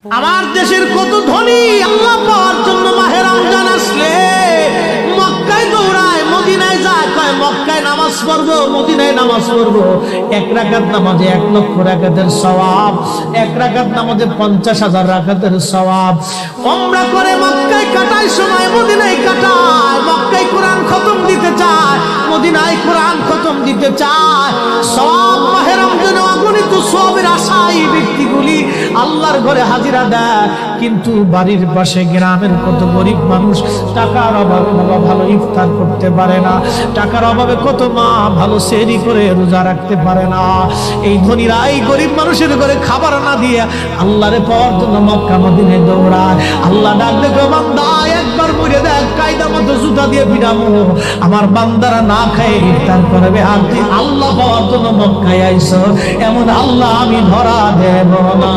আমার দেশের কত ধনী আল্লাহ পাওয়ার জন্য মাহে রমজান আসলে মক্কায় দৌড়ায়, মদিনায় যায়, কয় মক্কায় নামাজ পড়বো, মদিনায় নামাজ পড়বো। এক রাকাত নামাজে 1 লক্ষ রাকাতের সওয়াব, এক রাকাত নামাজে 50,000 রাকাতের সওয়াব। উমরা করে মক্কায় কাটায় সময়, মদিনায় কাটায়। মক্কায় কোরআন খতম দিতে চায়, মদিনায় কোরআন খতম দিতে চায়। সওয়াব মাহে রমজানে অগণিত সওয়াবের আশায় ব্যক্তিগুলি আল্লাহর ঘরে হাজিরা দেয়, কিন্তু বাড়ির পাশে গ্রামের কত গরিব মানুষ টাকার অভাবে বাবা ভালো ইফতার করতে পারে না, টাকার অভাবে কত মা ভালো সেহরি করে রোজা রাখতে পারে না। এই ধনীরা এই গরিব মানুষের ঘরে খাবার না দিয়ে আল্লাহরে পাওয়ার জন্য মক্কা মদিনায় দৌড়ায়। আল্লাহ ডাক দেখো, বান্দা একবার মরে দেখ, কায়দা মতো জুতা দিয়ে পিটাবো, আমার বান্দারা না খায় ইফতার করবে। আর তুই আল্লাহ পাওয়ার জন্য মক্কায় আইছো, এমন আল্লাহ আমি ধরা দেব না।